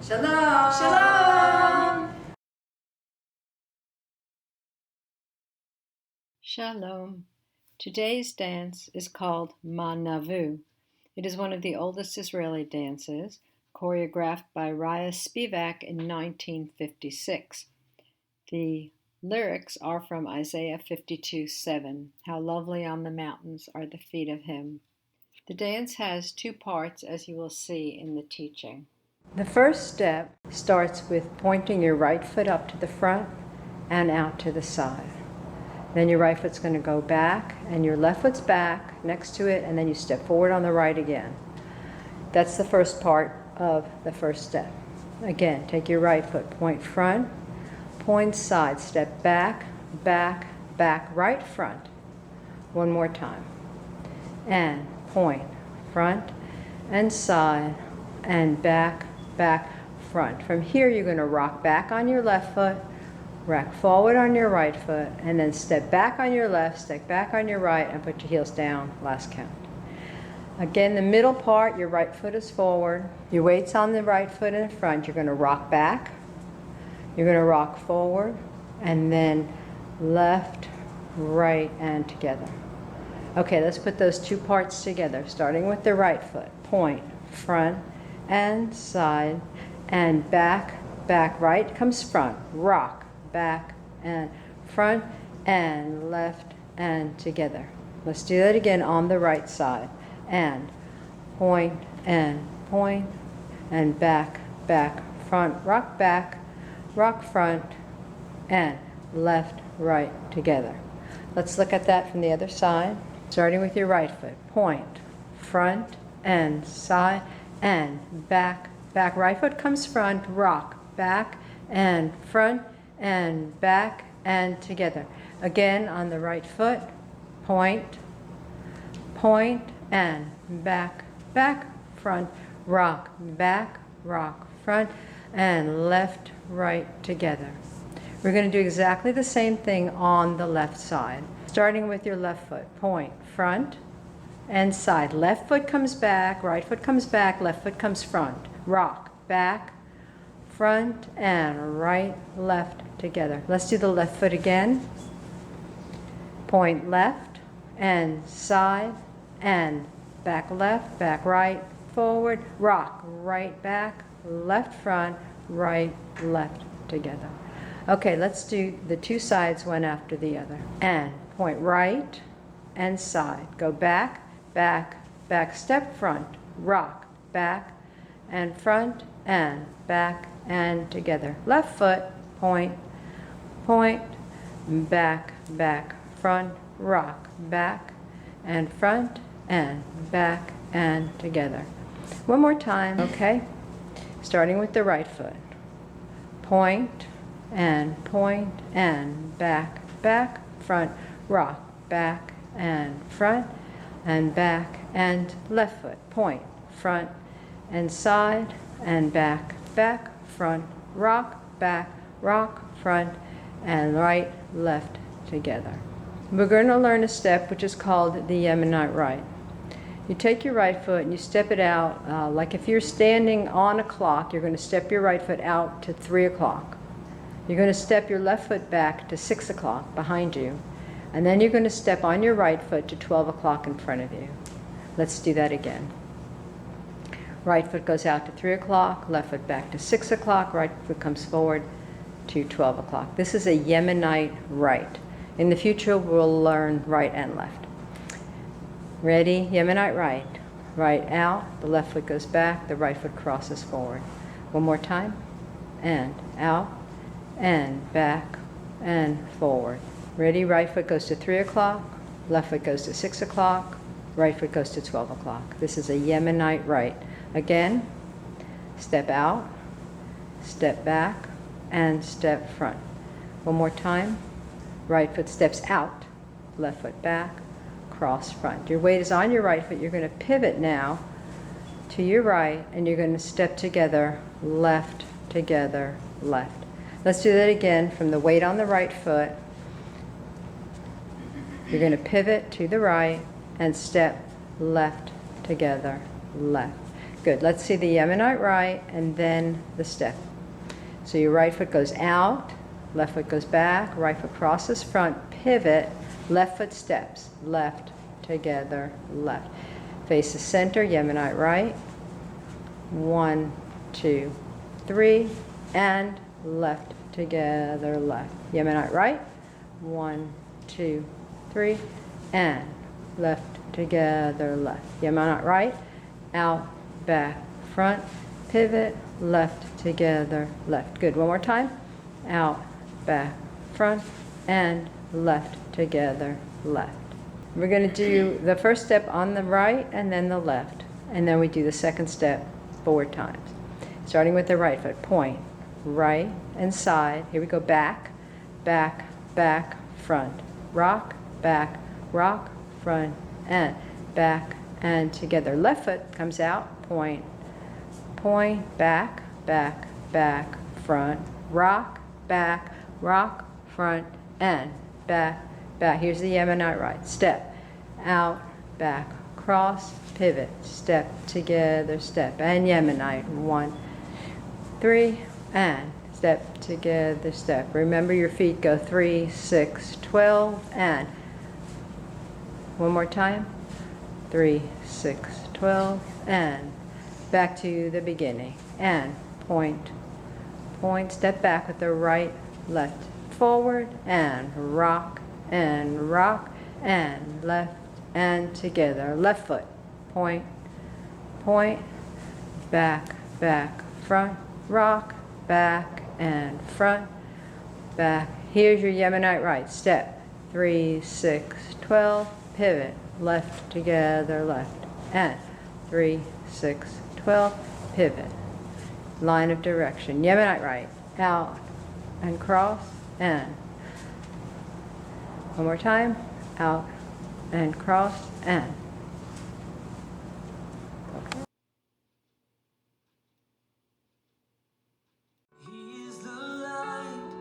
Shalom! Shalom! Shalom. Today's dance is called Manavu. It is one of the oldest Israeli dances, choreographed by Raya Spivak in 1956. The lyrics are from Isaiah 52:7. How lovely on the mountains are the feet of him. The dance has two parts, as you will see in the teaching. The first step starts with pointing your right foot up to the front and out to the side. Then your right foot's going to go back, and your left foot's back next to it, and then you step forward on the right again. That's the first part of the first step. Again, take your right foot, point front, point side, step back, back, back, right front. One more time. And point front and side and back, back, front. From here, you're going to rock back on your left foot, rock forward on your right foot, and then step back on your left, step back on your right, and put your heels down, last count. Again, the middle part, your right foot is forward, your weight's on the right foot in front. You're going to rock back, you're going to rock forward, and then left, right, and together. Okay, let's put those two parts together, starting with the right foot. Point, front, and side, and back, back, right comes front, rock, back and front and left and together. Let's do that again on the right side. And point and back, back, front, rock front, and left, right, together. Let's look at that from the other side. Starting with your right foot. Point, front and side and back, back. Right foot comes front, rock, back and front, and back and together. Again on the right foot, point, and back, back, front, rock, back, rock, front, and left, right, together. We're going to do exactly the same thing on the left side. Starting with your left foot, point, front, and side. Left foot comes back, right foot comes back, left foot comes front. Rock, back, front, and right, left, together. Let's do the left foot again. Point left and side and back left, back right, forward, rock, right back, left front, right, left, together. Okay, let's do the two sides one after the other. And point right and side. Go back, back, back, step front, rock, back and front and back and together. Left foot, point, back, back, front, rock, back and front and back and together. One more time, okay? Starting with the right foot. Point and back, back, front, rock, back and front and back and left foot. Point, front and side and back, back, front, rock, back, rock, front, and right, left, together. We're going to learn a step which is called the Yemenite right. You take your right foot and you step it out, like if you're standing on a clock, you're going to step your right foot out to 3 o'clock. You're going to step your left foot back to 6 o'clock behind you, and then you're going to step on your right foot to 12 o'clock in front of you. Let's do that again. Right foot goes out to 3 o'clock, left foot back to 6 o'clock, right foot comes forward to 12 o'clock. This is a Yemenite right. In the future, we'll learn right and left. Ready? Yemenite right. Right out, the left foot goes back, the right foot crosses forward. One more time. And out, and back, and forward. Ready? Right foot goes to 3 o'clock, left foot goes to 6 o'clock, right foot goes to 12 o'clock. This is a Yemenite right. Again, step out, step back, and step front. One more time. Right foot steps out, left foot back, cross front. Your weight is on your right foot. You're going to pivot now to your right, and you're going to step together, left, together, left. Let's do that again from the weight on the right foot. You're going to pivot to the right and step left, together, left. Good. Let's see the Yemenite right and then the step. So your right foot goes out, left foot goes back, right foot crosses front, pivot, left foot steps, left, together, left. Face the center, Yemenite right. 1, 2, 3, and left, together, left. Yemenite right. 1, 2, 3, and left, together, left. Yemenite right. Out, back, front, pivot, left, together, left. Good. One more time. Out, back, front, and left, together, left. We're going to do the first step on the right and then the left. And then we do the second step 4 times. Starting with the right foot. Point, right and side. Here we go. Back, back, back, front. Rock, back, rock, front, and back, and together. Left foot comes out. Point, point, back, back, back, front. Rock, back, rock, front, and back, back. Here's the Yemenite right. Step, out, back, cross, pivot, step, together, step, and Yemenite. 1, 3, and step, together, step. Remember your feet go 3, 6, 12, and one more time. 3, 6, 12, and back to the beginning. And point, point, step back with the right, left, forward, and rock, and left, and together. Left foot, point, point, back, back, front, rock, back, and front, back. Here's your Yemenite right. Step, 3, 6, 12, pivot, left, together, left, and 3, 6, 12, pivot. Line of direction. Yemenite right. Out and cross, and one more time. Out and cross, and He is the light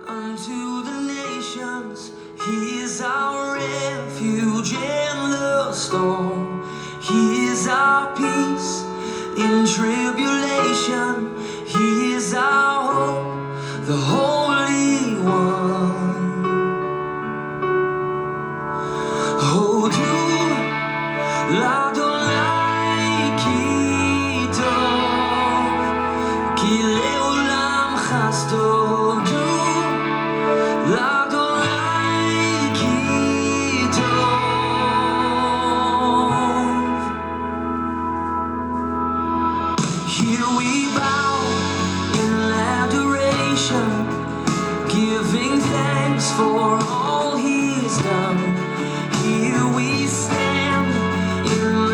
unto the nations. He is our refuge in the storm. He is our peace in tribulation. He is our hope, the Holy One. Oh, do l'Adonai ki tov, ki le'olam chasto. Do l'Adonai ki tov. Here we bow in adoration, giving thanks for all He's done. Here we stand in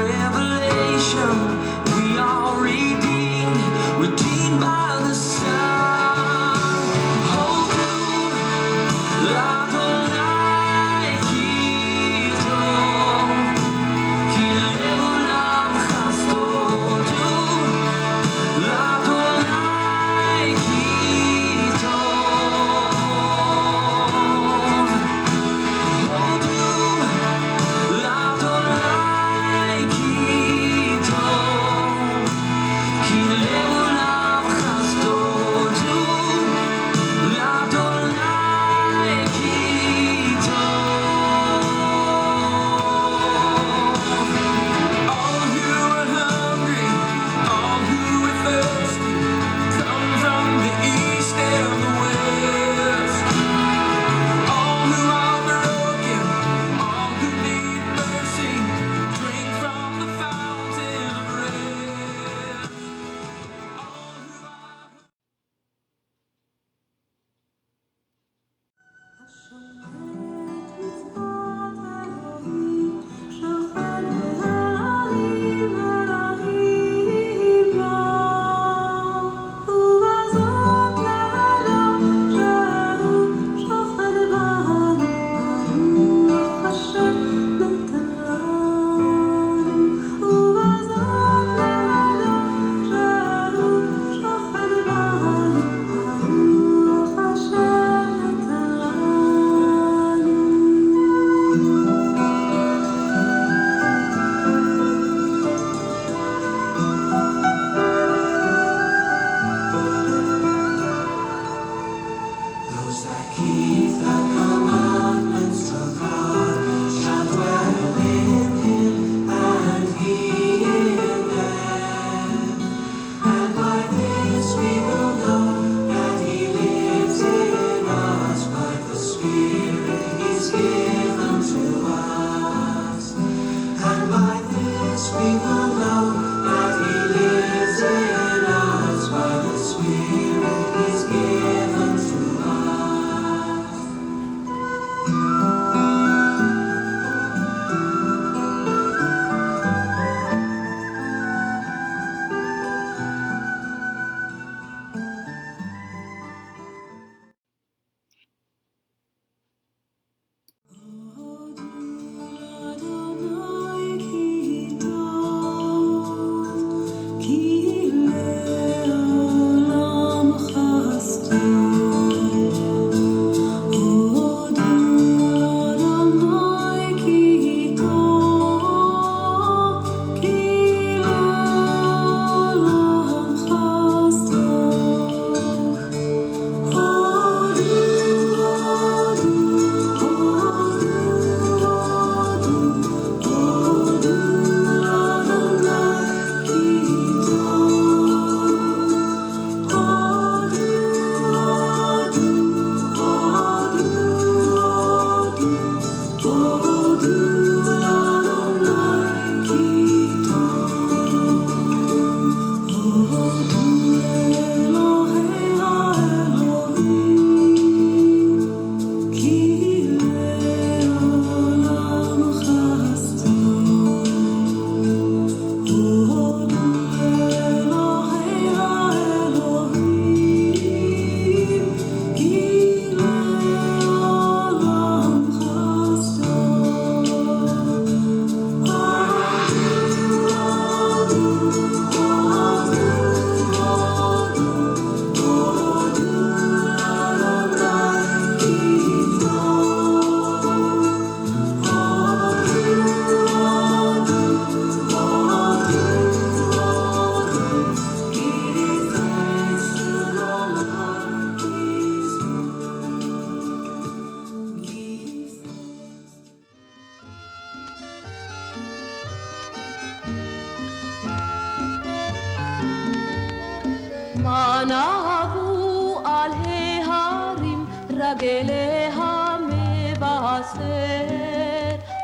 נבו על ההרים רגליה מבשר,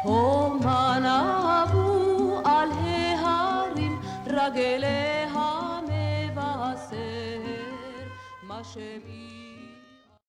הומה נבו על ההרים רגליה מבשר, מה שמי